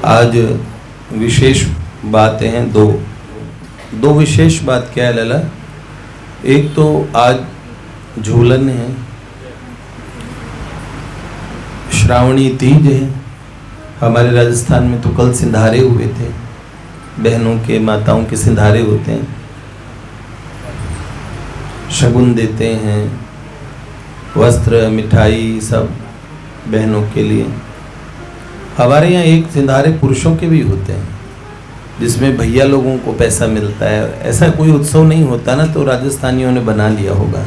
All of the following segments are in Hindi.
आज विशेष बातें हैं दो विशेष बात क्या है लला। एक तो आज झूलन है, श्रावणी तीज है। हमारे राजस्थान में तो कल सिंधारे हुए थे, बहनों के माताओं के सिंधारे होते हैं, शगुन देते हैं, वस्त्र मिठाई सब बहनों के लिए। हमारे यहाँ एक सिंधारे पुरुषों के भी होते हैं जिसमें भैया लोगों को पैसा मिलता है। ऐसा कोई उत्सव नहीं होता ना, तो राजस्थानियों ने बना लिया होगा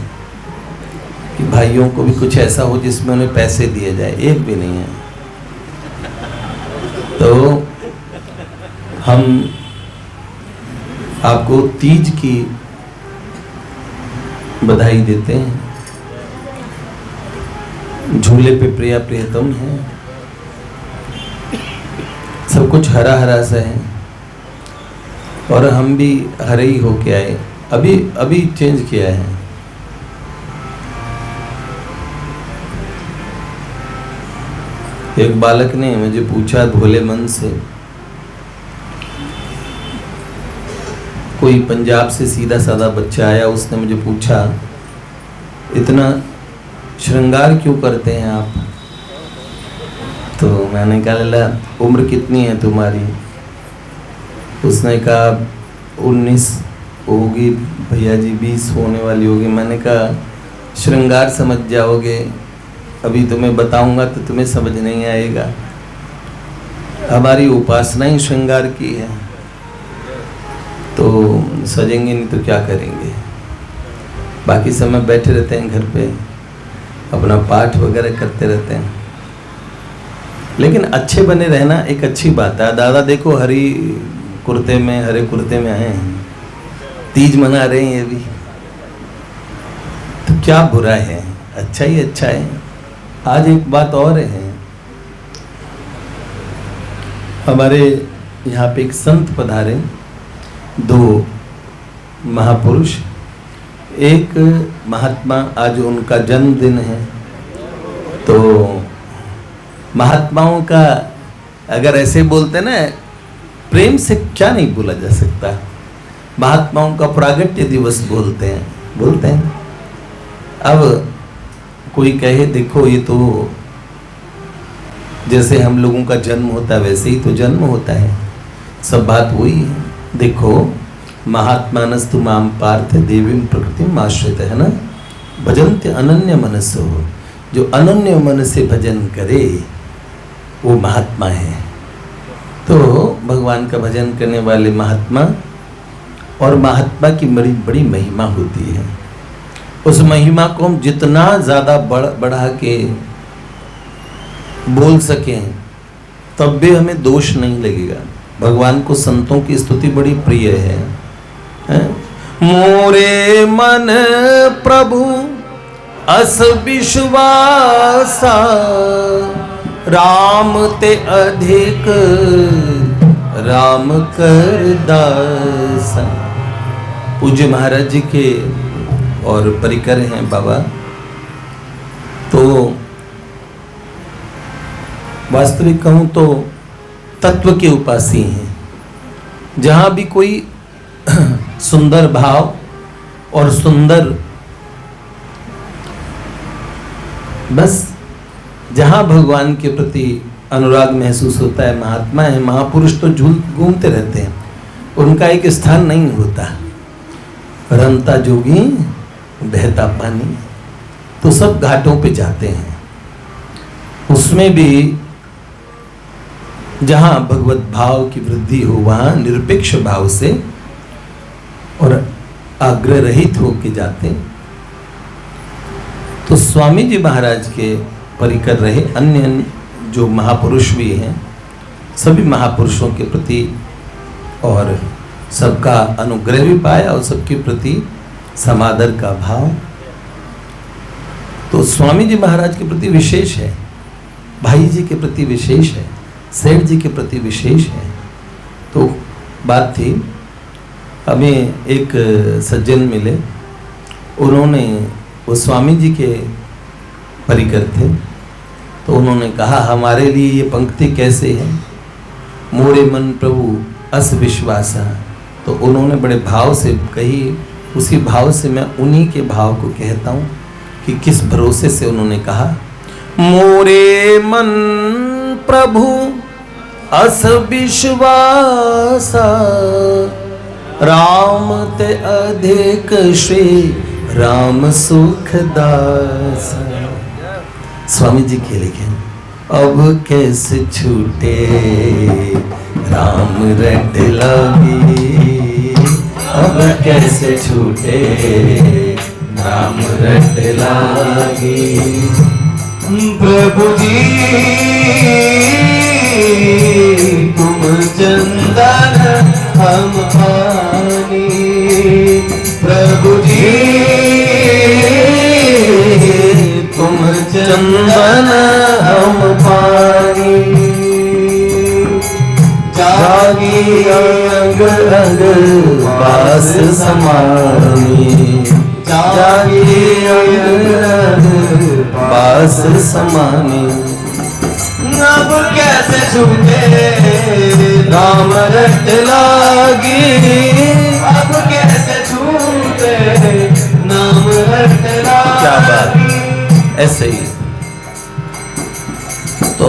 कि भाइयों को भी कुछ ऐसा हो जिसमें उन्हें पैसे दिए जाए। एक भी नहीं है। तो हम आपको तीज की बधाई देते हैं। झूले पे प्रिया प्रियतम है, सब कुछ हरा हरा सा है और हम भी हरे ही होके आए। अभी चेंज किया है। एक बालक ने मुझे पूछा भोले मन से, कोई पंजाब से सीधा साधा बच्चा आया, उसने मुझे पूछा इतना श्रृंगार क्यों करते हैं आप? तो मैंने कहा लला उम्र कितनी है तुम्हारी? उसने कहा 19 होगी भैया जी, 20 होने वाली होगी। मैंने कहा श्रृंगार समझ जाओगे, अभी तुम्हें बताऊंगा तो तुम्हें समझ नहीं आएगा। हमारी उपासना ही श्रृंगार की है, तो सजेंगे नहीं तो क्या करेंगे। बाकी समय बैठे रहते हैं घर पे, अपना पाठ वगैरह करते रहते हैं। लेकिन अच्छे बने रहना एक अच्छी बात है। दादा देखो हरे कुर्ते में आए हैं, तीज मना रहे हैं ये भी, तो क्या बुरा है, अच्छा ही अच्छा है। आज एक बात और है, हमारे यहाँ पे एक संत पधारे, 2 महापुरुष, एक महात्मा, आज उनका जन्मदिन है। तो महात्माओं का अगर ऐसे बोलते ना, प्रेम से क्या नहीं बोला जा सकता। महात्माओं का प्रागट्य दिवस बोलते हैं। अब कोई कहे देखो ये तो जैसे हम लोगों का जन्म होता है वैसे ही तो जन्म होता है, सब बात वही है। देखो महात्मानस्तु माम पार्थ देवीं प्रकृतिम आश्रित, है ना। भजन्ते अनन्य मनसो, जो अनन्य मन से भजन करे वो महात्मा है। तो भगवान का भजन करने वाले महात्मा, और महात्मा की बड़ी महिमा होती है। उस महिमा को हम जितना ज़्यादा बढ़ा के बोल सकें तब भी हमें दोष नहीं लगेगा। भगवान को संतों की स्तुति बड़ी प्रिय है। मोरे मन प्रभु अस विश्वासा, राम ते अधिक राम कर दासा। पूज्य महाराज जी के और परिकर हैं बाबा। तो वास्तविक कहूँ तो तत्व के उपासी हैं। जहाँ भी कोई सुंदर भाव और सुंदर, बस जहाँ भगवान के प्रति अनुराग महसूस होता है, महात्मा है, महापुरुष तो घूमते रहते हैं, उनका एक स्थान नहीं होता। रमता जोगी बहता पानी, तो सब घाटों पे जाते हैं। उसमें भी जहाँ भगवत भाव की वृद्धि हो वहाँ निरपेक्ष भाव से और आग्रह रहित होके जाते। तो स्वामी जी महाराज के परिकर रहे, अन्य जो महापुरुष भी हैं, सभी महापुरुषों के प्रति और सबका अनुग्रह भी पाया और सबके प्रति समादर का भाव। तो स्वामी जी महाराज के प्रति विशेष है, भाई जी के प्रति विशेष है, सेठ जी के प्रति विशेष है। तो बात थी, हमें एक सज्जन मिले, उन्होंने, वो स्वामी जी के परिकर थे, तो उन्होंने कहा हमारे लिए ये पंक्ति कैसे है। मोरे मन प्रभु अस विश्वासा, तो उन्होंने बड़े भाव से कही। उसी भाव से मैं उन्हीं के भाव को कहता हूँ कि किस भरोसे से उन्होंने कहा, मोरे मन प्रभु अस विश्वासा, राम ते अधिक श्री राम सुखदास। स्वामी जी के लिखे, अब कैसे छूटे राम रट लगी, अब कैसे छूटे राम रट लगी। प्रभु जी तुम चंदन हम पानी, प्रभु जी तुम चंदन हम पानी, जागी अंग अंग बास समानी, जागी अंग अंग बास समानी। अब कैसे छूटे राम रट लागी, अब कैसे छूटे नाम रट लागी। क्या बात, ऐसे ही तो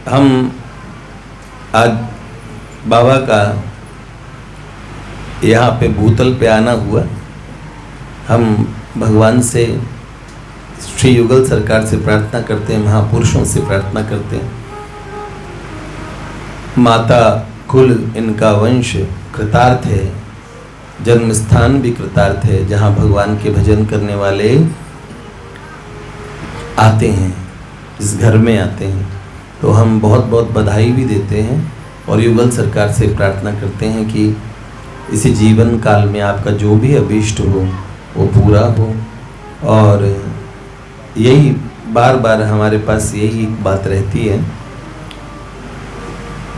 हम आज बाबा का यहाँ पे भूतल पे आना हुआ। हम भगवान से, श्री युगल सरकार से प्रार्थना करते हैं, महापुरुषों से प्रार्थना करते हैं। माता कुल इनका वंश कृतार्थ है, जन्म स्थान भी कृतार्थ है, जहाँ भगवान के भजन करने वाले आते हैं, इस घर में आते हैं। तो हम बहुत बहुत बधाई भी देते हैं और युगल सरकार से प्रार्थना करते हैं कि इसी जीवन काल में आपका जो भी अभीष्ट हो वो पूरा हो। और यही बार बार हमारे पास यही बात रहती है।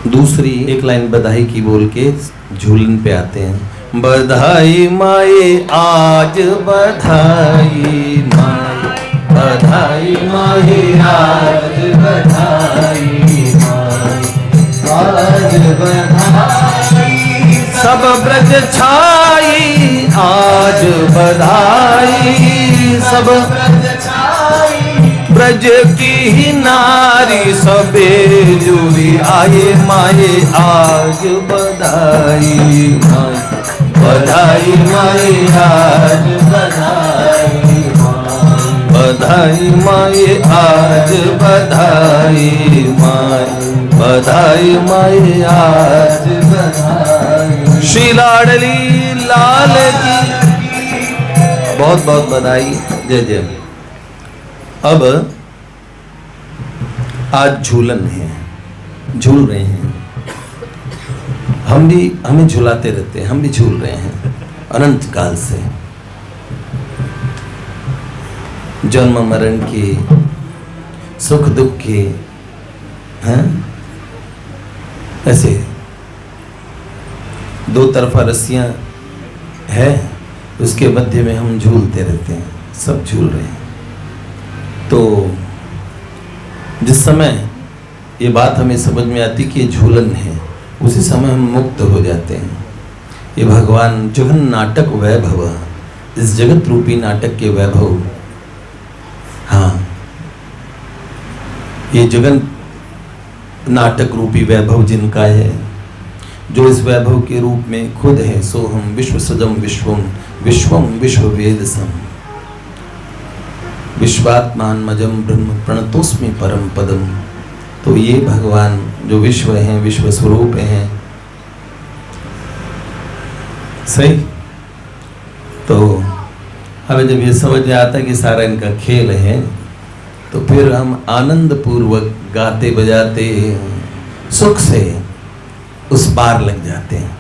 दूसरी एक लाइन बधाई की बोल के झूलन पे आते हैं। बधाई माए आज बधाई माए, बधाई माए आज बधाई माए, आज बधाई सब ब्रज छाई, आज बधाई सब ब्रज छाई, ब्रज की ही नारी सबे जुड़ी आए माए आज बधाई माए, बधाई माए आज बधाई माए, बधाई माए आज बधाई माए, बधाई माए आज बधाई। श्री लाडली लाल की बहुत बहुत बधाई, जय जय। अब आज झूलन है, झूल रहे हैं हम भी, हमें झुलाते रहते हैं, हम भी झूल रहे हैं अनंत काल से। जन्म मरण के, सुख दुख के, हैं ऐसे दो तरफा रस्सियां है, उसके मध्य में हम झूलते रहते हैं, सब झूल रहे हैं। तो जिस समय ये बात हमें समझ में आती कि ये झूलन है, उसी समय हम मुक्त हो जाते हैं। ये भगवान जगन नाटक वैभव, इस जगत रूपी नाटक के वैभव, हाँ ये जगन नाटक रूपी वैभव जिनका है, जो इस वैभव के रूप में खुद है, सो हम विश्व सजम विश्वम विश्वम विश्व वेद सम, विश्वात्मान मजम ब्रह्म प्रणतोस्मि परम पदम। तो ये भगवान जो विश्व हैं, विश्व स्वरूप हैं, सही। तो हमें जब ये समझ में आता है कि सारा इनका खेल है, तो फिर हम आनंद पूर्वक गाते बजाते सुख से उस पार लग जाते हैं।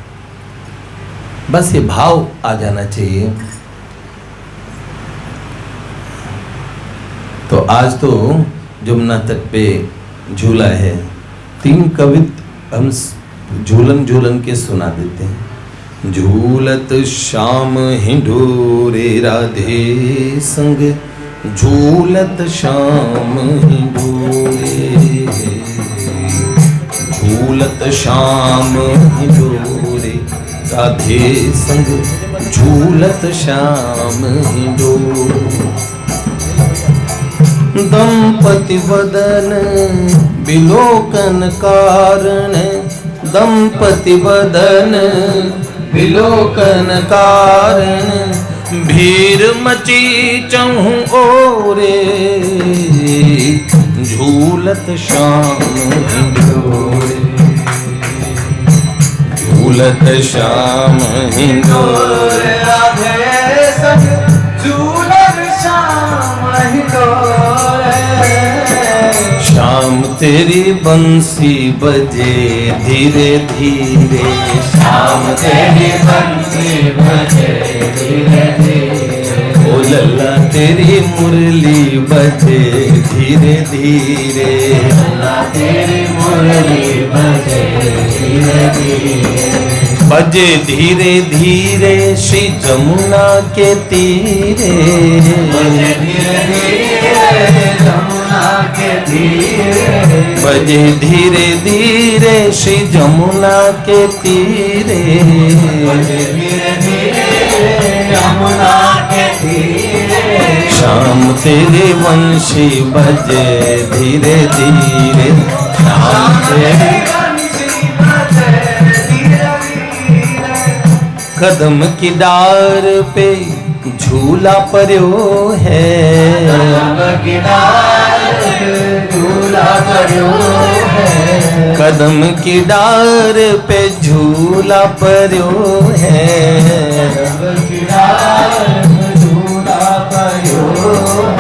बस ये भाव आ जाना चाहिए। तो आज तो जमुना तट पे झूला है, 3 कवित हम झूलन झूलन के सुना देते हैं। झूलत श्याम हिंडोरे राधे संग, झूलत श्याम हिंडोरे, झूलत श्याम हिंडोरे, राधे संग झूलत श्याम हिंडोरे। दंपति वदन विलोकन कारण, दंपति वदन विलोकन कारण, भीड़ मची चहु ओरे, झूलत श्याम हिंडोरे, झूलत श्याम हिंडोरे, राधे संग झूलत श्याम हिंडोरे। श्याम तेरी बंसी बजे धीरे धीरे, श्याम तेरी बंसी बजे धीरे धीरे, ओ लल्ला तेरी मुरली बजे धीरे धीरे, लल्ला तेरी मुरली बजे धीरे धीरे, बजे धीरे धीरे श्री जमुना के तीरे, बजे धीरे धीरे जमुना के तीरे, बजे धीरे धीरे श्री जमुना के तीरे, बजे धीरे धीरे जमुना के तीरे। श्याम तेरे वंशी बजे धीरे धीरे, श्याम तेरे कदम की डार पे झूला पर्यो है, झूला पर्यो है, कदम की डार पे झूला पर्यो है, झूला पर्यो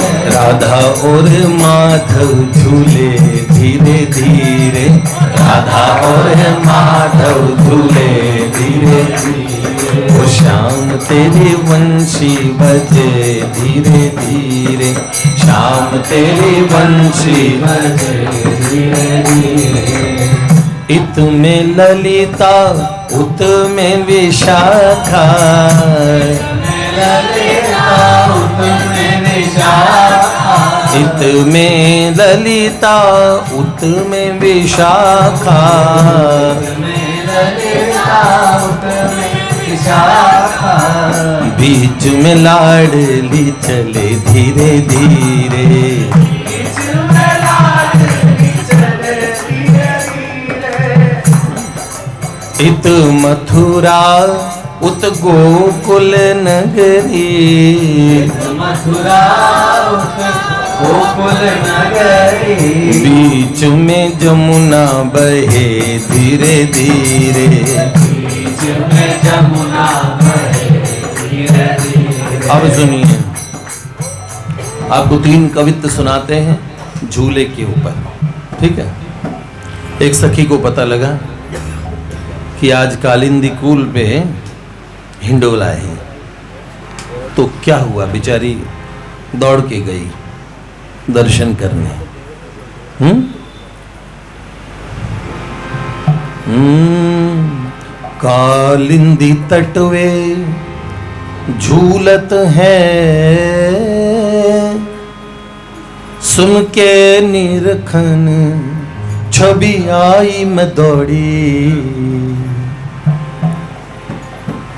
है। राधा और माधव झूले धीरे धीरे, राधा और माधव झूले धीरे धीरे, ओ श्याम तेरे वंशी बजे धीरे धीरे, श्याम तेरे वंशी बजे धीरे धीरे, इत में ललिता उत में विशाखा, इत में ललिता उत में विशाखा, बीच में लाडली चले धीरे धीरे, इत मथुरा उत गोकुल नगरी, मथुरा गोकुल नगरी, बीच में जमुना बहे धीरे धीरे, बीच में जमुना बहे धीरे धीरे। अब सुनिए, आपको 3 कवित्त सुनाते हैं झूले के ऊपर, ठीक है। एक सखी को पता लगा कि आज कालिंदी कूल पे हिंडोला है, तो क्या हुआ, बेचारी दौड़ के गई दर्शन करने। कालिंदी तटवे झूलत है, सुन के निरखन छवि आई मैं दौड़ी,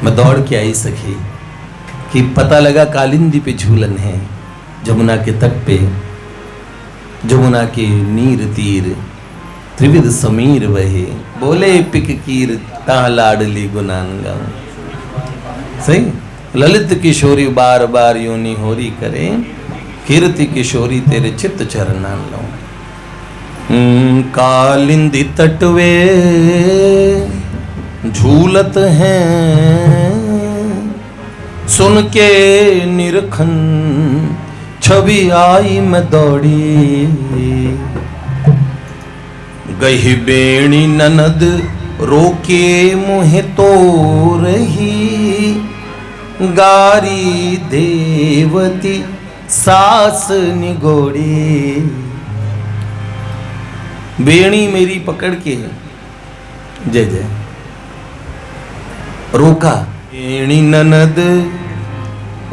मैं दौड़ के आई सखी कि पता लगा कालिंदी पे झूलन है, जमुना के तट पे, जमुना के नीर तीर त्रिविध समीर बहे, बोले पिक कीर ता लाडली गुनान गाऊं। सही, ललित किशोरी बार बार योनि होरी करे, कीर्ति किशोरी तेरे चित्त चरना लो। कालिंदी तटवे झूलत हैं, सुन के निरखन छवि आई मैं दौड़ी, गही बेणी ननद रोके मुहे तो रही, गारी देवती सास निगोड़ी। बेणी मेरी पकड़ के जय जय रोका, बेणी ननद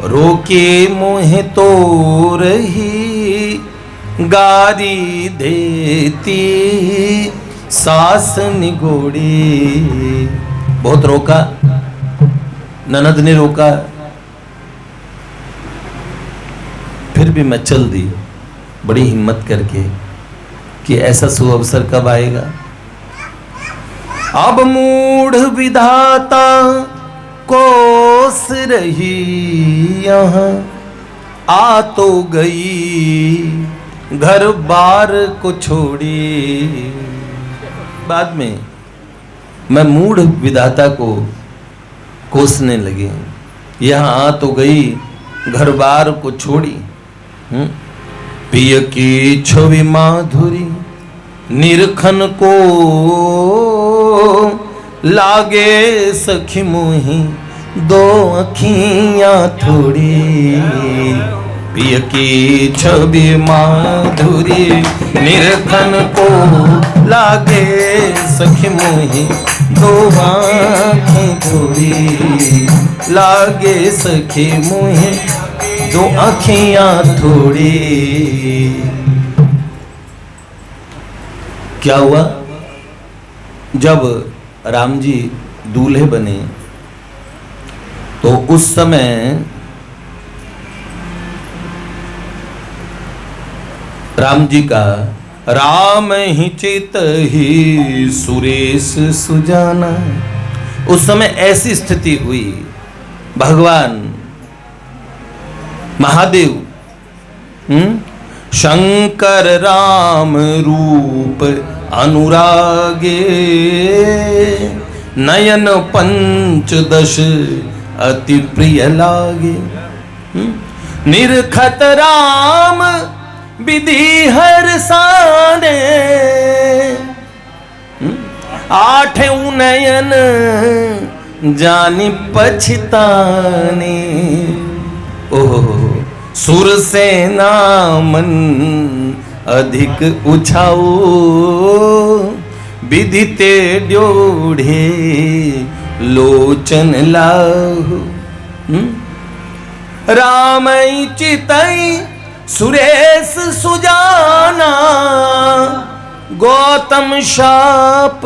रोके मोहे तो रही, गारी देती सास निगोड़ी। बहुत रोका, ननद ने रोका, फिर भी मैं चल दी बड़ी हिम्मत करके कि ऐसा सुअवसर कब आएगा। अब मूढ़ विधाता कोस रही यहाँ, आ तो गई घर बार को छोड़ी। बाद में मैं मूढ़ विधाता को कोसने लगे, यहाँ आ तो गई घर बार को छोड़ी। पिय की छवि माधुरी निरखन को लागे सखी मोही दो अखियां थोड़ी। पिय की छवि माधुरी निरखन को लागे सखी मोही दो आँखें थोड़ी। लागे सखी मोही दो आँखियां थोड़ी। क्या हुआ? जब राम जी दूल्हे बने तो उस समय राम जी का राम ही चित ही सुरेश सुजाना। उस समय ऐसी स्थिति हुई, भगवान महादेव शंकर राम रूप अनुरागे, नयन पंचदश अति प्रिय लागे। निरखत राम विधि हर साने, आठों नयन जानि पछताने। ओहो सुर से नामन अधिक उछाओ, विदिते ड्योढ़े लोचन लाहु। रामई चितई सुरेश सुजाना, गौतम शाप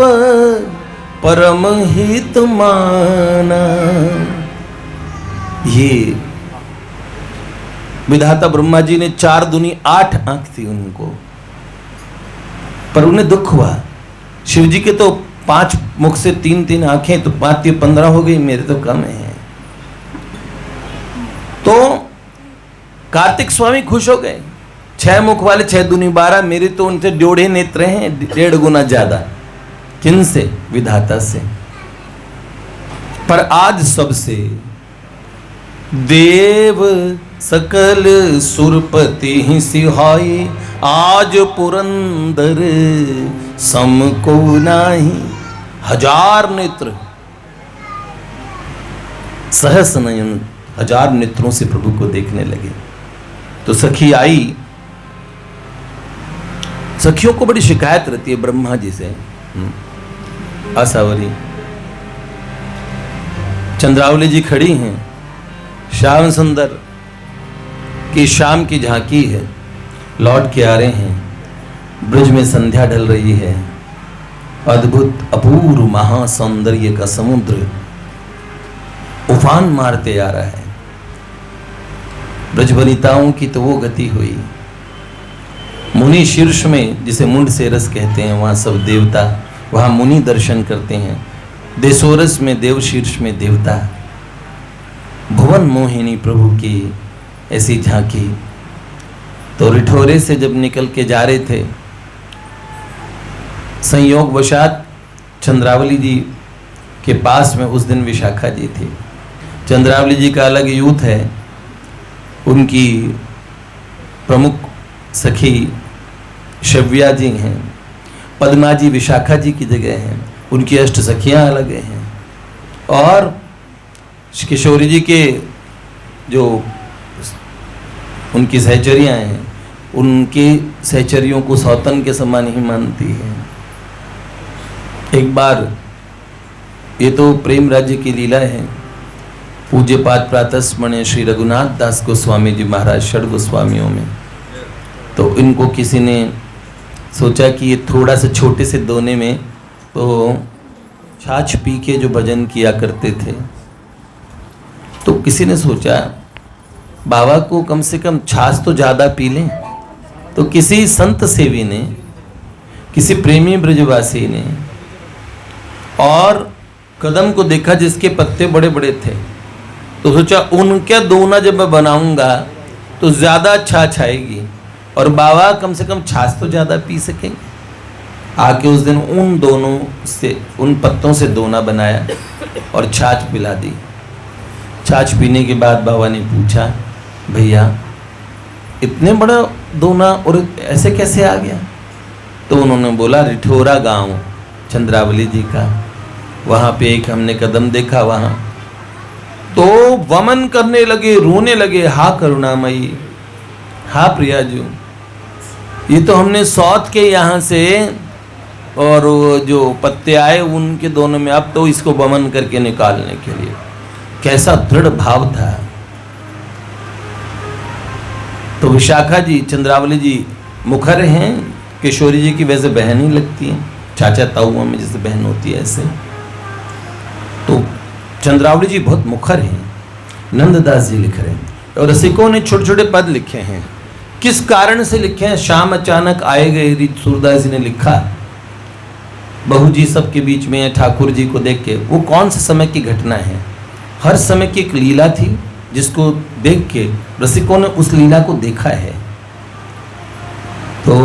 परम हित माना। ये विधाता ब्रह्मा जी ने 4 दूनी 8 आंख थी उनको, पर उन्हें दुख हुआ। शिव जी के तो 5 मुख से 3-3 आंखें, तो 5 × 15 हो गई, मेरे तो कम है। तो कार्तिक स्वामी खुश हो गए, 6 मुख वाले 6 दूनी 12, मेरे तो उनसे 1.5 नेत्र हैं, 1.5 गुना ज्यादा। किनसे? विधाता से। पर आज सबसे देव सकल सुरपति ही सिहाई, आज पुरंदर सम को नाही। 1000 नेत्र, सहस नयन, 1000 नेत्रों से प्रभु को देखने लगे। तो सखी आई। सखियों को बड़ी शिकायत रहती है ब्रह्मा जी से। आसावरी चंद्रावली जी खड़ी हैं, श्याम सुंदर की शाम की झांकी है, लौट के आ रहे हैं। ब्रज में संध्या ढल रही है, अद्भुत अपूर्व महासौंदर्य का समुद्र उफान मारते आ रहा है। ब्रजवनिताओं की तो वो गति हुई। मुनि शीर्ष में, जिसे मुंड से रस कहते हैं, वहां सब देवता, वहां मुनि दर्शन करते हैं। देशोरस में देव, शीर्ष में देवता। भुवन मोहिनी प्रभु की ऐसी झांकी। तो रिठौरे से जब निकल के जा रहे थे, संयोग वशात चंद्रावली जी के पास में उस दिन विशाखा जी थी। चंद्रावली जी का अलग यूथ है, उनकी प्रमुख सखी शव्या जी हैं, पद्मा जी विशाखा जी की जगह हैं, उनकी अष्ट सखियां अलग हैं। और किशोरी जी के जो उनकी सहचरियां हैं, उनकी सहचरियों को सौतन के समान ही मानती है। एक बार, ये तो प्रेम राज्य की लीला है, पूज्य पाद प्रातः स्मरणीय श्री रघुनाथ दास गोस्वामी जी महाराज, षड गोस्वामियों में, तो इनको किसी ने सोचा कि ये थोड़ा सा छोटे से दोने में तो छाछ पी के जो भजन किया करते थे, तो किसी ने सोचा बाबा को कम से कम छाछ तो ज़्यादा पी लें। तो किसी संत सेवी ने, किसी प्रेमी ब्रजवासी ने और कदम को देखा जिसके पत्ते बड़े बड़े थे, तो सोचा उनके दोना जब मैं बनाऊंगा तो ज़्यादा छाछ आएगी और बाबा कम से कम छाछ तो ज़्यादा पी सकेंगे। आके उस दिन उन दोनों से, उन पत्तों से दोना बनाया और छाछ पिला दी। छाछ पीने के बाद बाबा ने पूछा, भैया इतने बड़ा दोना और ऐसे कैसे आ गया? तो उन्होंने बोला, रिठौरा गांव चंद्रावली जी का, वहाँ पे एक हमने कदम देखा, वहाँ तो वमन करने लगे, रोने लगे, हा करुणामयी, हा प्रियाजू, ये तो हमने सौत के यहाँ से और वो जो पत्ते आए उनके दोनों में, अब तो इसको वमन करके निकालने के लिए। कैसा दृढ़ भाव था। तो विशाखा जी, चंद्रावली जी मुखर हैं, किशोरी जी की वैसे बहन ही लगती हैं, चाचा ताऊआ में जैसे बहन होती है ऐसे। तो चंद्रावली जी बहुत मुखर हैं। नंददास जी लिख रहे हैं और रसिकों ने छोटे छोटे पद लिखे हैं। किस कारण से लिखे हैं? शाम अचानक आए गए, सूरदास जी ने लिखा, बहू जी सबके बीच में ठाकुर जी को देख के, वो कौन से समय की घटना है? हर समय की एक लीला थी जिसको देख के रसिकों ने उस लीला को देखा है। तो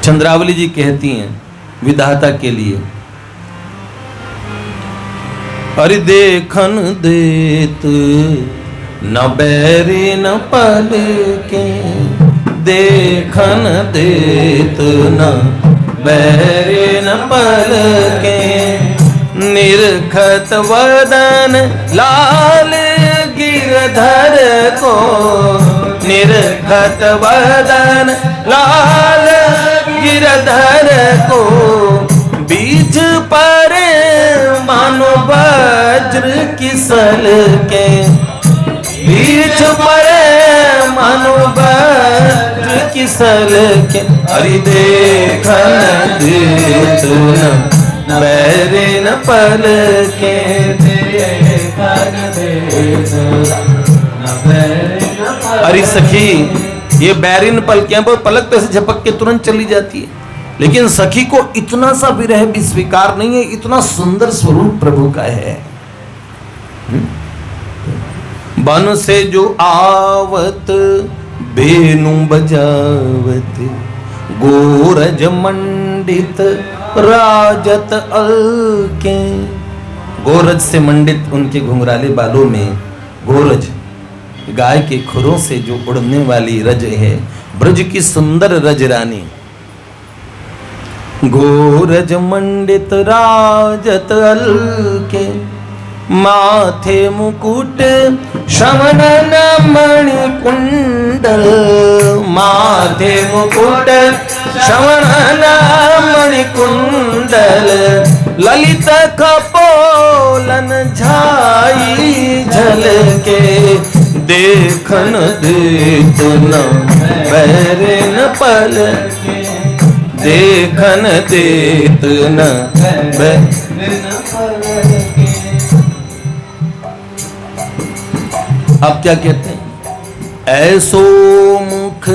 चंद्रावली जी कहती हैं विधाता के लिए, अरे देखन देत न बैरी न पल के, देखन देत न बैरी न पल के, निरखत वदन लाल गिरधर को, निरखत वदन लाल गिरधर को, बीच पर मानो वज्र किसल के, बीच पर मानो वज्र किसल के, हरि देखन देत न बैरे न पल के, देखन देत न बैरे न पल। अरे सखी, ये बैरिन पल के, वो पलक तो ऐसे झपक के तुरंत चली जाती है, लेकिन सखी को इतना सा विरह भी स्वीकार नहीं है, इतना सुंदर स्वरूप प्रभु का है। बन से जो आवत बेनु बजावत, गोरज मंडित राजत अलके, गोरज से मंडित उनके घुंघराले बालों में, गोरज गाय के खुरों से जो उड़ने वाली रज है, ब्रज की सुंदर रज रानी, गोरज मंडित राजत अलके, माथे मुकुट श्रवण मणि कुंडल, माथे मुकुट श्रवण मणि कुंडल, ललित कपोलन झाई झलके, देखन देत न बैरे न पल के, देखन देत न बैरे न पल के। अब क्या कहते हैं? ऐसो मुख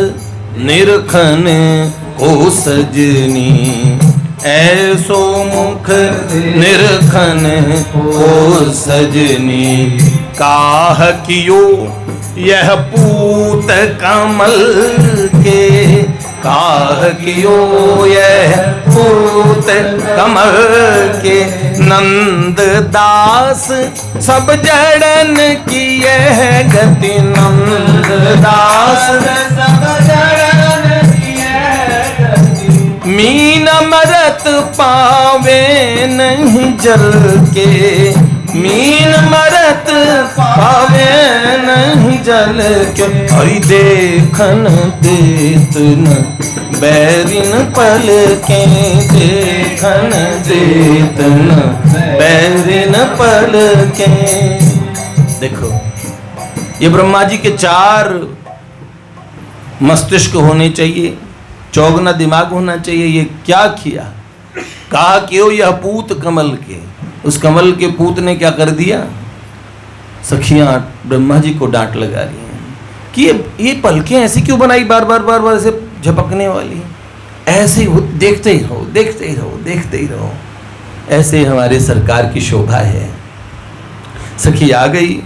निरखन को सजनी, ऐसो मुख निरखन को सजनी, काह कियो यह पूत कमल के, काह कियो यह पूत कमल के, नंद दास सब जड़न की यह गति, नंद दास सब जड़न की यह गति, मीन मरत पावे नहीं जल के, मीन मरत पावे नहीं जल के, हरि देखन देत न बैरिन पल के, देखन देत न बैरिन पल के। देखो, ये ब्रह्मा जी के 4 मस्तिष्क होने चाहिए, चौगना दिमाग होना चाहिए। ये क्या किया? कहा कि ओ यह पूत कमल के, उस कमल के पूत ने क्या कर दिया? सखियां ब्रह्मा जी को डांट लगा रही हैं कि ये पलकें ऐसी क्यों बनाई, बार बार बार बार ऐसे झपकने वाली, ऐसे ही देखते ही रहो, देखते ही रहो, देखते ही रहो। ऐसे हमारे सरकार की शोभा है। सखी आ गई,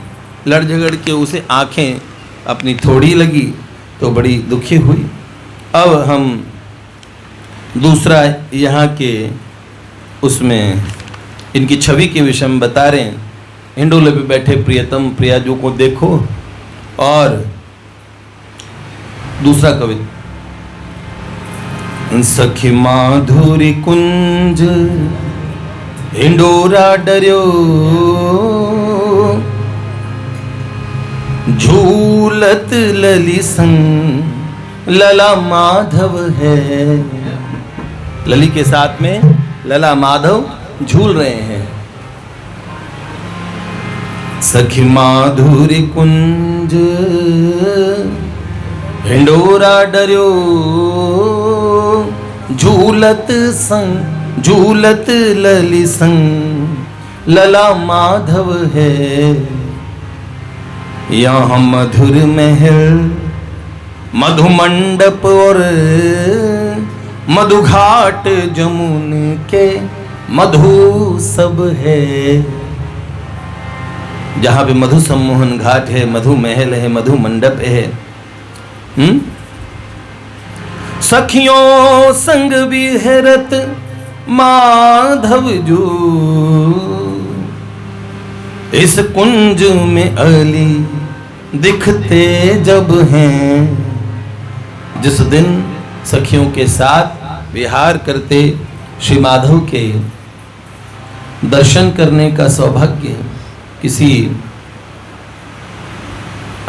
लड़ झगड़ के उसे आंखें अपनी थोड़ी लगी तो बड़ी दुखी हुई। अब हम दूसरा यहाँ के उसमें इनकी छवि के विषय में बता रहे हैं। हिंडोले पे बैठे प्रियतम प्रियाजों को देखो। और दूसरा कवि, सखी माधुरी कुंज हिंडोरा डरियो, झूलत लली संग लला माधव है। लली के साथ में लला माधव झूल रहे हैं। सखी माधुरी कुंज हिंडोरा डरियो, झूलत लली संग लला माधव है। यहाँ मधुर महल मधु मंडप और मधुघाट जमुन के मधु सब है। जहाँ पे मधु सम्मोहन घाट है, मधु महल है, मधु मंडप है। सखियों संग विहरत माधव जो, इस कुंज में अली दिखते जब हैं। जिस दिन सखियों के साथ विहार करते श्री माधव के दर्शन करने का सौभाग्य किसी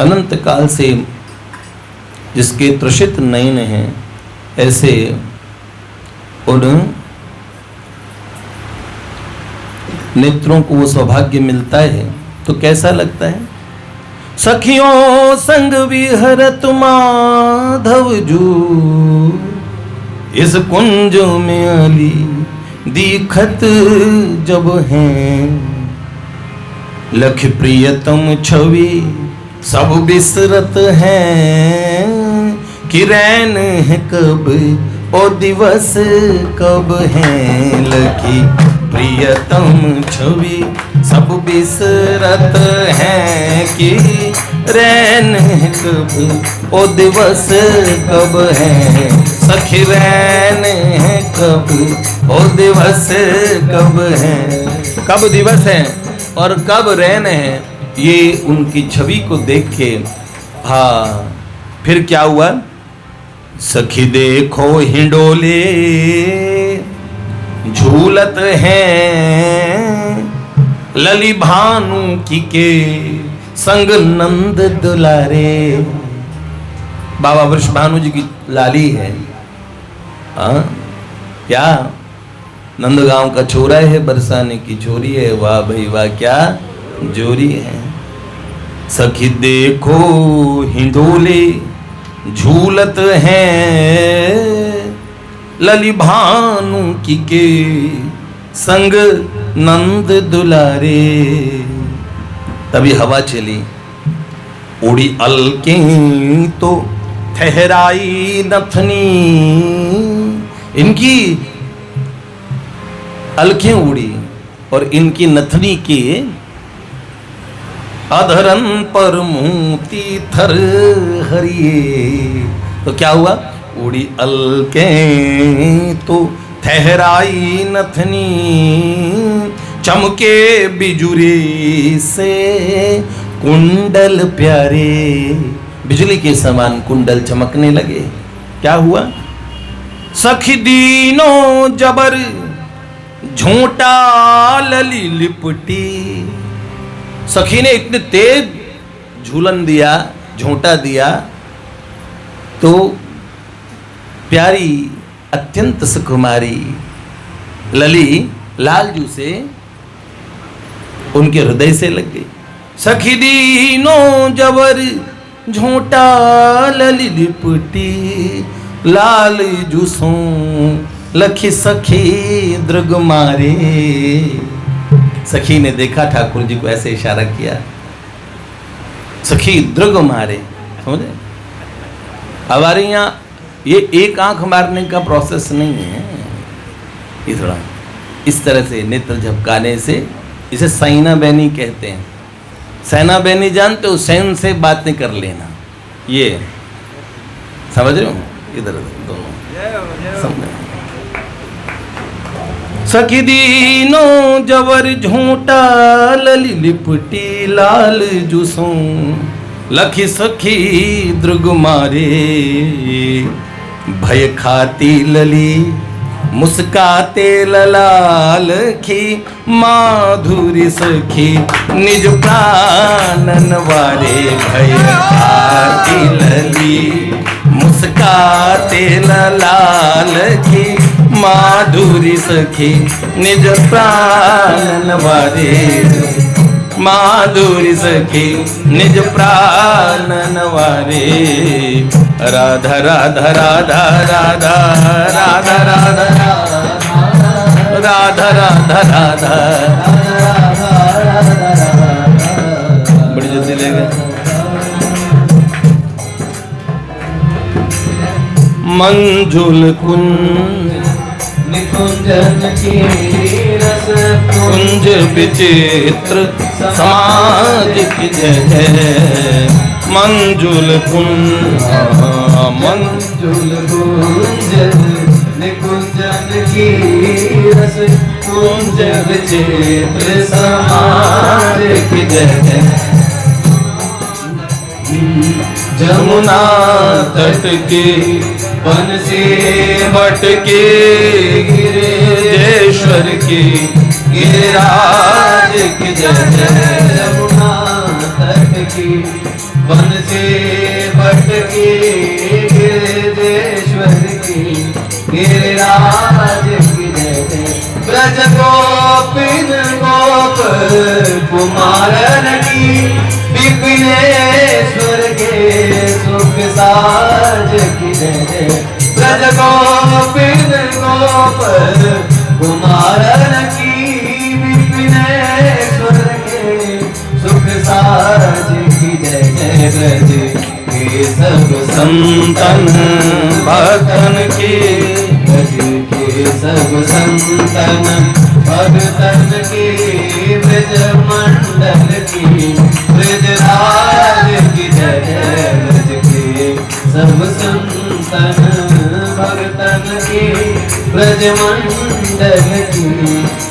अनंत काल से जिसके त्रुषित नयन हैं, ऐसे उन नेत्रों को वो सौभाग्य मिलता है तो कैसा लगता है। सखियों संग विहरत माधव जो, इस कुंज में अली दिखत जब हैं। लख प्रियतम छवि सब बिसरत हैं, कि रैन है कब ओ दिवस कब हैं। लखी प्रियतम छवि सब बिसरत हैं, कि रैन है कब ओ दिवस कब हैं। सखी रैन है कब ओ दिवस कब हैं। कब दिवस है और कब रैन है, ये उनकी छवि को देख के। हाँ, फिर क्या हुआ? सखी देखो हिंडोले झूलत हैं, लली भानु की के संग नंद दुलारे। बाबा वृष भानु जी की लाली है। हाँ, क्या नंदगांव का छोरा है, बरसाने की छोरी है। वाह भाई वाह, क्या जोरी है। सखी देखो हिंडोले झूलत हैं, लली भानु की के संग नंद दुलारे। तभी हवा चली, उड़ी अलकें तो ठहराई नथनी। इनकी अलकें उड़ी और इनकी नथनी की अधरन पर मोती थर हरिए। तो क्या हुआ? उड़ी अलकें तो ठहराई नथनी, चमके बिजुरी से कुंडल प्यारे। बिजली के समान कुंडल चमकने लगे। क्या हुआ? सखी दीनों जबर झोंटा लली लिपटी। सखी ने इतने तेज झूलन दिया, झोंटा दिया, तो प्यारी अत्यंत सुकुमारी लली लालजू से उनके हृदय से लग गई। सखी दीनों जबर झोंटा लली लिपटी लाल जुसों लखी सखी दृग मारे। सखी ने देखा ठाकुर जी को, ऐसे इशारा किया, सखी दृग मारे। समझे? हमारे यहाँ ये एक आंख मारने का प्रोसेस नहीं है, ये थोड़ा इस तरह से नेत्र झपकाने से, इसे सैना बैनी कहते हैं। सैना बैनी जानते हो? सैन से बातें कर लेना, ये समझ रहे हो? इधर दोनों समझ। सखी दीनो जवर झूठा लली लिपटी लाल जुसों लखी सखी दृग मारे। भय खाती लली मुस्काते ललाल की माधुरी सखी निज प्राणन वारे। भय खाती लली मुस्काते ललाल की माधुरी सखी निज प्राणन वारे। माधुरी सखी निज प्राणन वारे। राधा राधा राधा राधा राधा राधा राधा राधा राधा। बड़ी जल्दी ले गए। मंजुल कुंज निकुंजन की रस कुंज विचित्र समाज की जय। मंजुल कुंज मंजुल कुंज निकुंजन की रस कुंज विचित्र समाज की जय। जमुना तट के वन से बट के गिरिजेश्वर की गिरिराज की जय। यमुना तट की वन से बट के गिरिजेश्वर की गिरिराज की जय। ब्रज गोपिन गोप कुमारन की विपिनेश्वर के सुख साज की जय। ब्रज गोपिन गोप कुमारन की विपिनेश्वर के सुख साज की जय। ब्रज के सब संतन भक्तन की ब्रज के सब संतन भक्तन की ब्रज मंडल की ब्रजराज की जय। ब्रज के सब संतन भक्तन की ब्रज मंडल की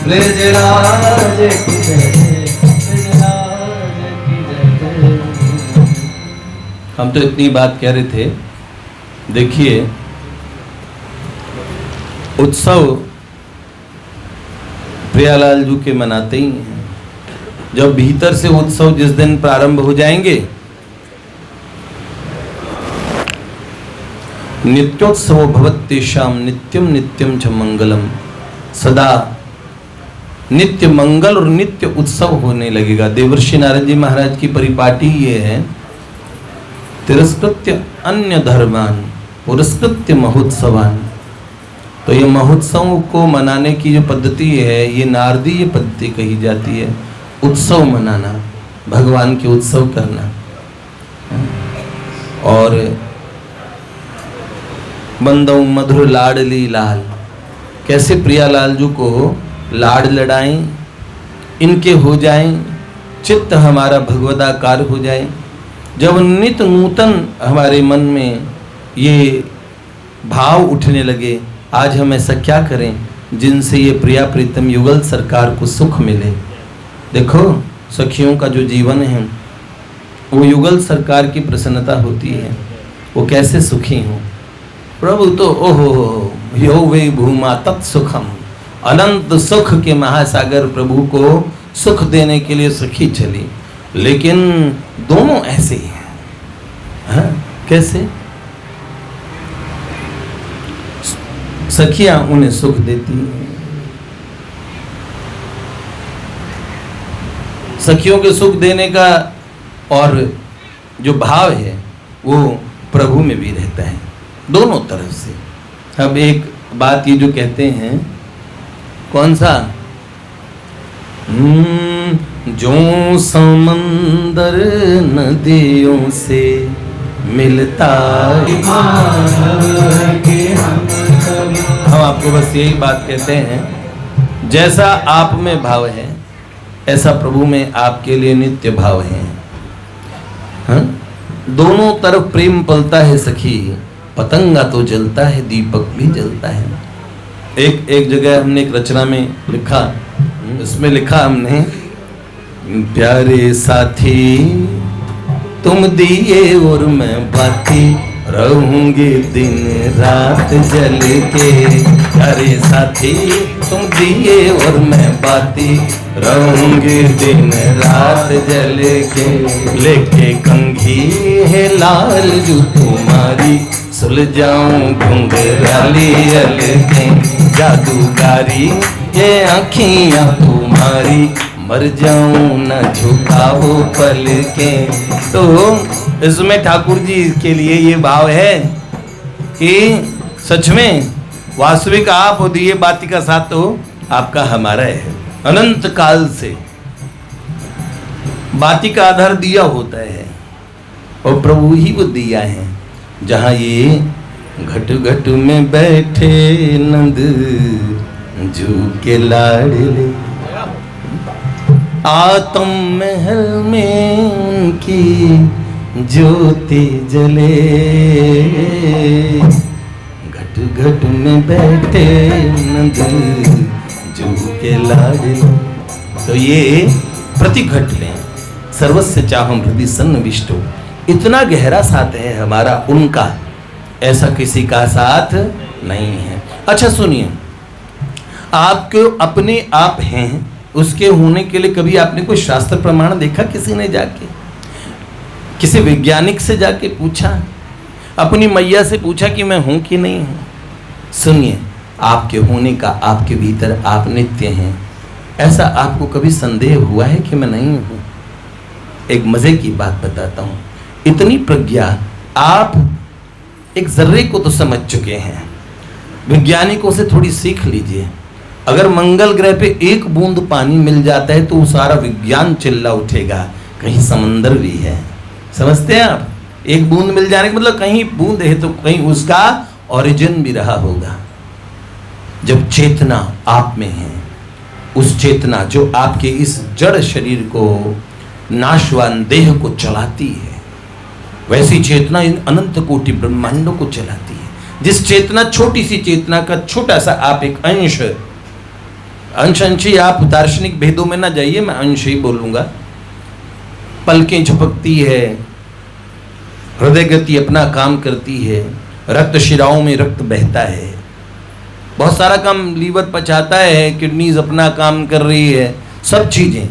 ब्रजराज की जय। ब्रजराज की जय। हम तो इतनी बात कह रहे थे। देखिए, उत्सव प्रियालाल जी के मनाते ही हैं। जब भीतर से उत्सव जिस दिन प्रारंभ हो जाएंगे, नित्योत्सव भवत्येषां नित्यम नित्यम च मंगलम। सदा नित्य मंगल और नित्य उत्सव होने लगेगा। देवर्षि नारद जी महाराज की परिपाटी ये है, तिरस्कृत्य अन्य धर्मान पुरस्कृत्य महोत्सवान। तो ये महोत्सव को मनाने की जो पद्धति है, ये नारदीय पद्धति कही जाती है। उत्सव मनाना, भगवान के उत्सव करना। और बंदों मधुर लाडली लाल, कैसे प्रियालाल जी को लाड लड़ाएं, इनके हो जाएं, चित्त हमारा भगवदाकार हो जाए। जब नित नूतन हमारे मन में ये भाव उठने लगे, आज हम ऐसा क्या करें जिनसे ये प्रिया प्रीतम युगल सरकार को सुख मिले। देखो, सखियों का जो जीवन है वो युगल सरकार की प्रसन्नता होती है, वो कैसे सुखी हों। प्रभु तो ओहो यो वे भूमा तत्सुखम, अनंत सुख के महासागर प्रभु को सुख देने के लिए सखी चली। लेकिन दोनों ऐसे ही हैं। हाँ, कैसे? सखियां उन्हें सुख देती हैं। सखियों के सुख देने का और जो भाव है वो प्रभु में भी रहता है, दोनों तरफ से। अब एक बात ये जो कहते हैं, कौन सा, जो समंदर नदियों से मिलता है। हम आपको बस यही बात कहते हैं, जैसा आप में भाव है ऐसा प्रभु में आपके लिए नित्य भाव है। हाँ? दोनों तरफ प्रेम पलता है सखी, पतंगा तो जलता है, दीपक भी जलता है। एक जगह हमने एक रचना में लिखा, उसमें लिखा हमने, प्यारे साथी तुम दिए और मैं बाती, रहूंगी दिन रात जल के। प्यारे साथी तुम दिए और मैं बाती, रहूंगी दिन रात जल के। लेके कंघी है लाल जो तुम्हारी, सुलझाऊं घुंघराली अलके। जादूगारी ये आँखियाँ तुम्हारी, मर जाऊं न झुकाओ पलके। तो इसमें ठाकुर जी के लिए ये भाव है कि सच में वास्तविक आप हो, दिए बाती का साथ तो आपका हमारा है। अनंत काल से बाती का आधार दिया होता है और प्रभु ही वो दिया है। जहाँ ये घट घट में बैठे नंद जू के लाडले, आत्म महल में उनकी ज्योति जले। घट घट में बैठे नंद जू के लाडले। तो ये प्रति घट लें, सर्वस्य चाहम हृदय सन्निविष्टो। इतना गहरा साथ है हमारा उनका, ऐसा किसी का साथ नहीं है। अच्छा सुनिए, आपके अपने आप हैं, उसके होने के लिए कभी आपने कोई शास्त्र प्रमाण देखा? किसी ने जाके किसी वैज्ञानिक से जाके पूछा, अपनी मैया से पूछा कि मैं हूं कि नहीं हूं? सुनिए, आपके होने का, आपके भीतर आप नित्य हैं। ऐसा आपको कभी संदेह हुआ है कि मैं नहीं हूं? एक मजे की बात बताता हूं, इतनी प्रज्ञा आप एक जर्रे को तो समझ चुके हैं, वैज्ञानिकों से थोड़ी सीख लीजिए। अगर मंगल ग्रह पे एक बूंद पानी मिल जाता है तो सारा विज्ञान चिल्ला उठेगा, कहीं समंदर भी है। समझते हैं आप? एक बूंद मिल जाने का मतलब कहीं बूंद है तो कहीं उसका ओरिजिन भी रहा होगा। जब चेतना आप में है, उस चेतना जो आपके इस जड़ शरीर को, नाशवान देह को चलाती है, वैसी चेतना इन अनंत कोटि ब्रह्मांडों को चलाती है। जिस चेतना, छोटी सी चेतना का छोटा सा आप एक अंश ही, आप दार्शनिक भेदों में ना जाइए, मैं अंश ही बोलूंगा। पलकें झपकती है, हृदय गति अपना काम करती है, रक्त शिराओं में रक्त बहता है, बहुत सारा काम लीवर पचाता है, किडनीज अपना काम कर रही है, सब चीजें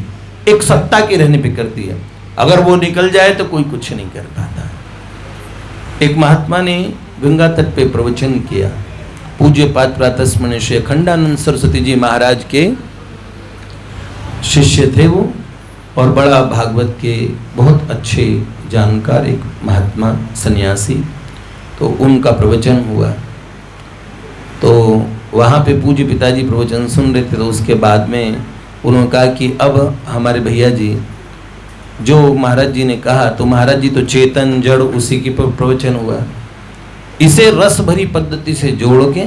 एक सत्ता के रहने पे करती है। अगर वो निकल जाए तो कोई कुछ नहीं कर पाता। एक महात्मा ने गंगा तट पे प्रवचन किया, पूज्य पाद प्रातस्मरणीय श्री अखंडानंद सरस्वती जी महाराज के शिष्य थे वो, और बड़ा भागवत के बहुत अच्छे जानकार एक महात्मा सन्यासी। तो उनका प्रवचन हुआ, तो वहाँ पे पूज्य पिताजी प्रवचन सुन रहे थे। तो उसके बाद में उन्होंने कहा कि अब हमारे भैया जी, जो महाराज जी ने कहा, तो महाराज जी तो चेतन जड़ उसी की प्रवचन हुआ, इसे रस भरी पद्धति से जोड़ के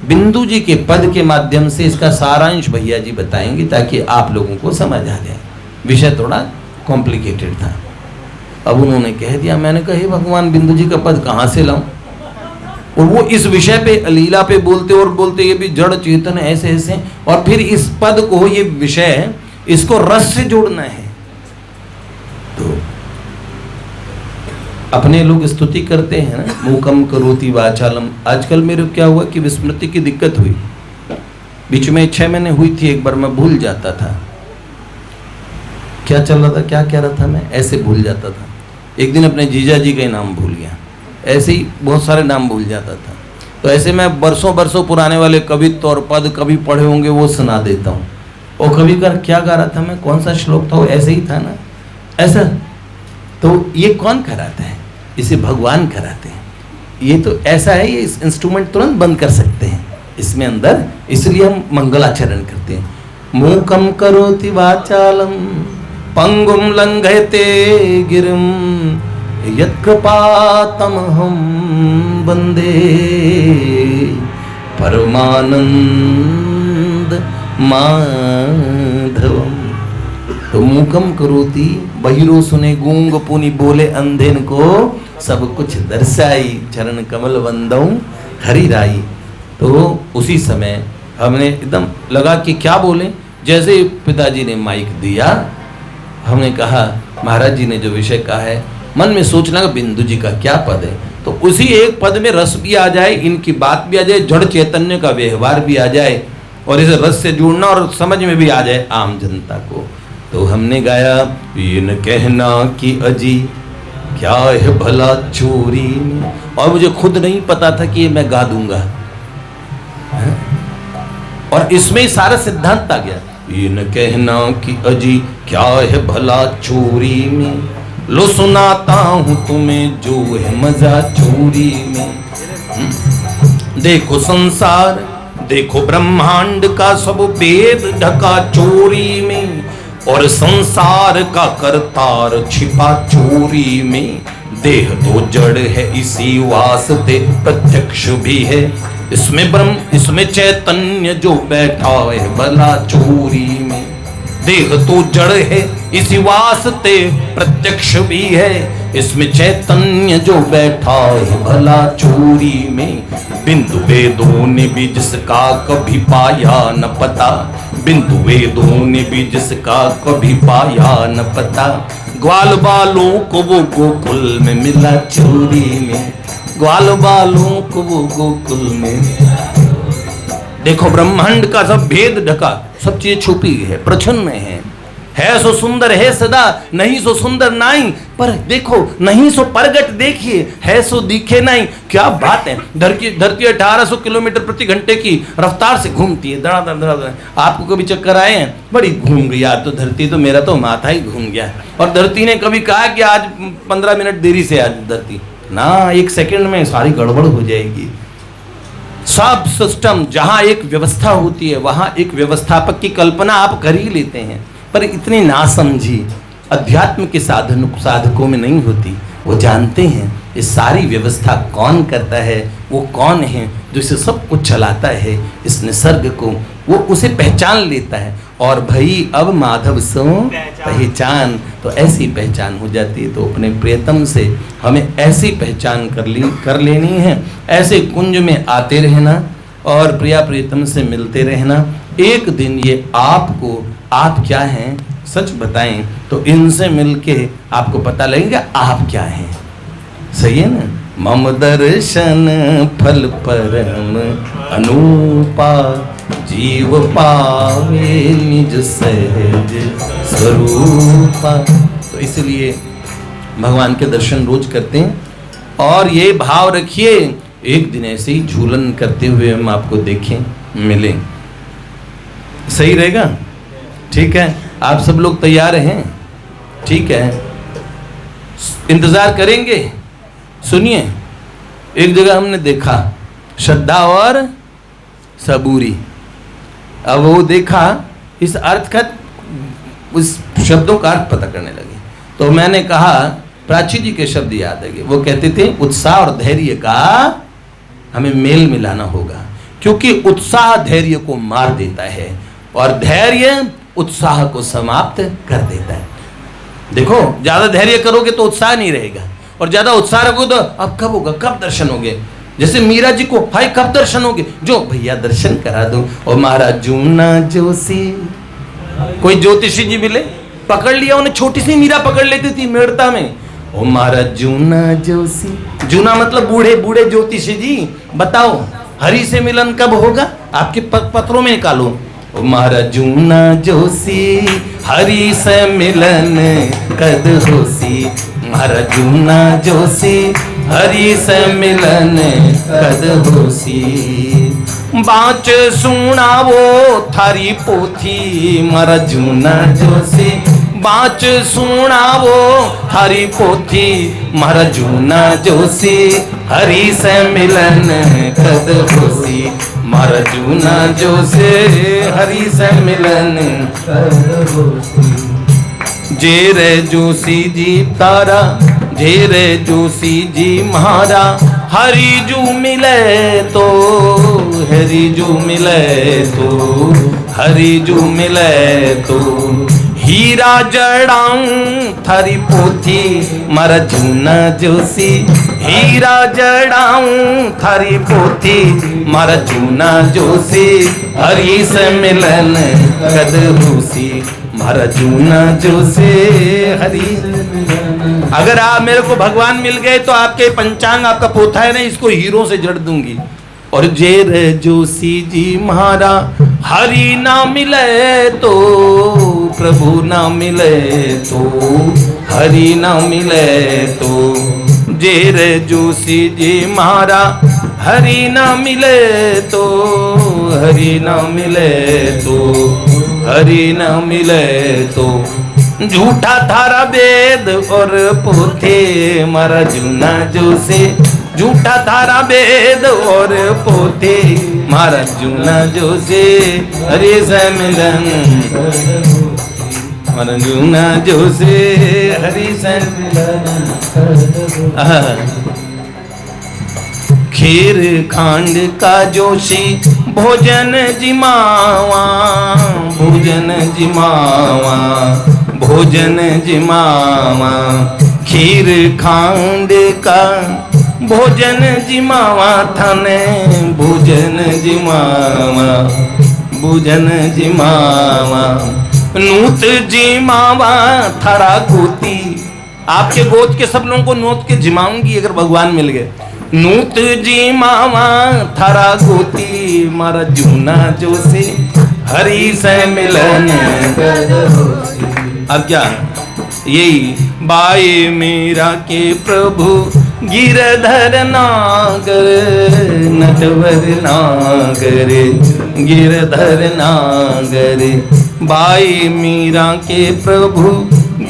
बिंदु जी के पद के माध्यम से इसका सारांश भैया जी बताएंगे, ताकि आप लोगों को समझ आ जाए। विषय थोड़ा कॉम्प्लिकेटेड था। अब उन्होंने कह दिया, मैंने कहा हे भगवान, बिंदु जी का पद कहाँ से लाऊं? और वो इस विषय पे, लीला पे बोलते और बोलते, ये भी जड़ चेतन ऐसे ऐसे, और फिर इस पद को, ये विषय, इसको रस से जोड़ना है। तो अपने लोग स्तुति करते हैं ना, मूकम करोति वाचालम। आजकल मेरे क्या हुआ कि विस्मृति की दिक्कत हुई, बीच में 6 महीने हुई थी, एक बार मैं भूल जाता था क्या चल रहा था, क्या कह रहा था मैं, ऐसे भूल जाता था। एक दिन अपने जीजा जी का नाम भूल गया, ऐसे ही बहुत सारे नाम भूल जाता था। तो ऐसे मैं बरसों बरसों पुराने वाले कवित्व और पद कभी पढ़े होंगे वो सुना देता हूँ। और कभी कर क्या गा रहा था मैं, कौन सा श्लोक था वो, ऐसे ही था ना, ऐसा। तो ये कौन कराता है? इसे भगवान कराते हैं। ये तो ऐसा है, ये इस इंस्ट्रूमेंट तुरंत बंद कर सकते हैं इसमें अंदर, इसलिए हम मंगलाचरण करते हैं। मूकम करोति वाचालम पंगुम लंघयते गिरिम यत्कृपातमहं वंदे परमानंद माधवम। तो मूकम करोति, बहिरो सुने गूंग पुनि बोले अंधेन को सब कुछ दर्शाई, चरण कमल वंदऊ हरि राई। तो उसी समय हमने एकदम लगा कि क्या बोले, जैसे पिताजी ने माइक दिया हमने कहा महाराज जी ने जो विषय कहा है, मन में सोचना कि बिंदु जी का क्या पद है, तो उसी एक पद में रस भी आ जाए, इनकी बात भी आ जाए, जड़ चैतन्य का व्यवहार भी आ जाए और इसे रस से जुड़ना और समझ में भी आ जाए आम जनता को। तो हमने गाया ये न कहना कि अजी क्या है भला चोरी में, और मुझे खुद नहीं पता था कि ये मैं गा दूंगा, और इसमें ही सारा सिद्धांत आ गया। ये न कहना कि अजी क्या है भला चोरी में, लो सुनाता हूं तुम्हें जो है मजा चोरी में। देखो संसार, देखो ब्रह्मांड का सब भेद ढका चोरी में, और संसार का करतार छिपा चोरी में। देह तो जड़ है इसी वास्ते प्रत्यक्ष भी है, इसमें ब्रह्म इसमें चैतन्य जो बैठा है भला चोरी में। देह तो जड़ है इसी वास्ते प्रत्यक्ष भी है, इसमें चैतन्य जो बैठा है भला चोरी में। बिंदु वेदों ने भी जिसका कभी पाया न पता, बिंदु वेदों ने भी जिसका कभी पाया न पता, ग्वाल बालों को वो गोकुल में मिला चोरी में, ग्वाल बालों को वो गोकुल में। देखो ब्रह्मांड का सब भेद ढका, सब चीज छुपी है, प्रच्छन्न है सो सुंदर है सदा, नहीं सो सुंदर नहीं, पर देखो नहीं सो परगट देखिए, है सो दिखे नहीं। क्या बात है, धरती 1800 किलोमीटर प्रति घंटे की रफ्तार से घूमती है, दड़ा दड़ा दड़ा। आपको कभी चक्कर आए हैं? बड़ी घूम गई आज तो धरती, तो मेरा तो माथा ही घूम गया। और धरती ने कभी कहा कि आज 15 मिनट देरी से आज धरती ना, 1 सेकंड में सारी गड़बड़ हो जाएगी। सब सिस्टम, जहां एक व्यवस्था होती है वहां एक व्यवस्थापक की कल्पना आप कर ही लेते हैं, पर इतनी नासमझी अध्यात्म के साधकों में नहीं होती। वो जानते हैं ये सारी व्यवस्था कौन करता है, वो कौन है जो इसे सब कुछ चलाता है, इस निसर्ग को, वो उसे पहचान लेता है। और भाई अब माधव सो पहचान, तो ऐसी पहचान हो जाती है। तो अपने प्रियतम से हमें ऐसी पहचान कर लेनी है, ऐसे कुंज में आते रहना और प्रिया प्रियतम से मिलते रहना। एक दिन ये आपको, आप क्या हैं सच बताएं तो इनसे मिलके आपको पता लगेगा आप क्या हैं। सही है ना? मम दर्शन फल परम अनूपा, जीव पावे निज सहज स्वरूपा। तो इसलिए भगवान के दर्शन रोज करते हैं और ये भाव रखिए एक दिन ऐसे ही झूलन करते हुए हम आपको देखें, मिलें। सही रहेगा? ठीक है, आप सब लोग तैयार हैं? ठीक है, इंतजार करेंगे। सुनिए, एक जगह हमने देखा श्रद्धा और सबूरी। अब वो देखा, इस अर्थ का, उस शब्दों का अर्थ पता करने लगे। तो मैंने कहा, प्राची जी के शब्द याद है, वो कहते थे उत्साह और धैर्य का हमें मेल मिलाना होगा, क्योंकि उत्साह धैर्य को मार देता है और धैर्य उत्साह को समाप्त कर देता है। देखो, ज्यादा धैर्य करोगे तो उत्साह नहीं रहेगा, और ज्यादा उत्साह रखोगे तो अब कब होगा, कब दर्शन होंगे। जैसे मीरा जी को, भाई कब दर्शन होंगे, जो भैया दर्शन करा दो। और महाराज जूना जोशी, कोई ज्योतिषी जी मिले, पकड़ लिया उन्हें, छोटी सी मीरा पकड़ लेती थी मेड़ता में। ओ महाराज जूना जोशी, जूना मतलब बूढ़े बूढ़े ज्योतिषी जी, बताओ हरि से मिलन कब होगा, आपके पत्रों में निकालो। ओ महाराज जूना जोशी, हरि से मिलन कद होसी, महाराज जूना जोशी, हरि से मिलन कद होसी। बाँच सुनावो थारी पोथी, महाराज जूना जोशी, बाच सुनावो थारी पोथी मारा जूना जोशी हरि से मिलन कद होसी मारा जूना जोशी हरि से मिलन जे रे जोशी जी तारा जे रे जोशी जी महारा हरि जू मिले तो हरि जू मिले तो हरि जू मिले तो हीरा जड़ाऊं थारी पोथी मारा जूना जोशी हीरा जड़ाऊं थारी पोथी मारा जूना जोशी हरि से मिलन कद होसी मारा जूना जोशी हरि। अगर आप मेरे को भगवान मिल गए तो आपके पंचांग आपका पोथा है ना इसको हीरों से जड़ दूंगी। और जेर जोशी जी महारा हरि ना मिले तो प्रभु ना मिले तो हरि ना मिले तो जेर जोशी जी महारा हरि ना मिले तो हरि ना मिले तो हरि ना मिले तो झूठा थारा वेद और पोथे मारा जूना जोशी झूठा थारा वेद और पोथे मारा जूना जोशी हरि से मिलन मारा जूना जोशी हरि से मिलन। खीर खांड का जोशी भोजन जिमावा भोजन जिमावा भोजन जिमावा खीर खांड का भोजन जिमावा थाने भोजन जिमावा भोजन जिमावा नूत जिमावा थारा गोती आपके गोद के सब लोगों को नोत के जिमाऊंगी अगर भगवान मिल गए। नूत जी मावा थारा गोती मारा जूना जोशी हरि से मिलन। अब क्या यही बाई मीरा के प्रभु गिरधर नागर नटवर नागर गिरधर नागर बाई मीरा के प्रभु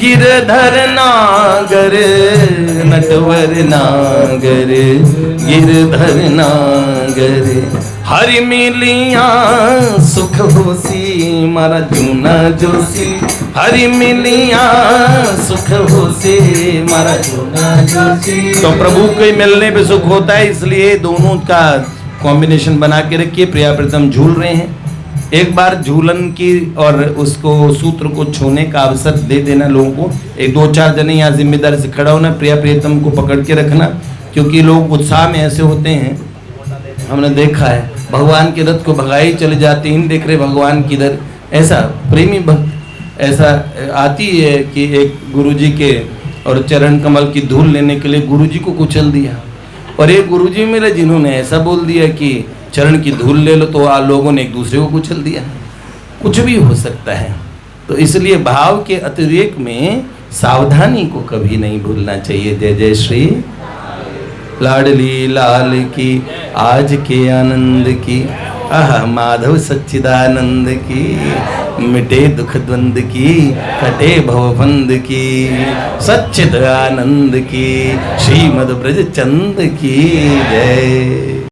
गिरधर नागर नटवर नागर गिरधर नागर हरि मिलिया सुख होसी मारा जूना जोशी हरि मिलिया सुख होसी मारा जूना जोशी। तो प्रभु के मिलने पे सुख होता है इसलिए दोनों का कॉम्बिनेशन बना के रखिए। प्रिया प्रीतम झूल रहे हैं एक बार झूलन की और उसको सूत्र को छूने का अवसर दे देना लोगों को। एक दो चार जने यहाँ जिम्मेदारी से खड़ा होना प्रिया प्रियतम को पकड़ के रखना क्योंकि लोग उत्साह में ऐसे होते हैं हमने देखा है भगवान के रथ को भगाई चले जाते हैं देख रहे भगवान किधर। ऐसा प्रेमी भक्त ऐसा आती है कि एक गुरुजी के और चरण कमल की धूल लेने के लिए गुरुजी को कुचल दिया और एक गुरुजी मिले जिन्होंने ऐसा बोल दिया कि चरण की धूल ले लो तो लोगों ने एक दूसरे को कुचल दिया। कुछ भी हो सकता है तो इसलिए भाव के अतिरेक में सावधानी को कभी नहीं भूलना चाहिए। जय जय श्री लाडली लाल की आज के आनंद की आह माधव सच्चिदानंद की मिटे दुख द्वंद की कटे भवबंध की सच्चिद आनंद की श्रीमद ब्रज चंद की जय।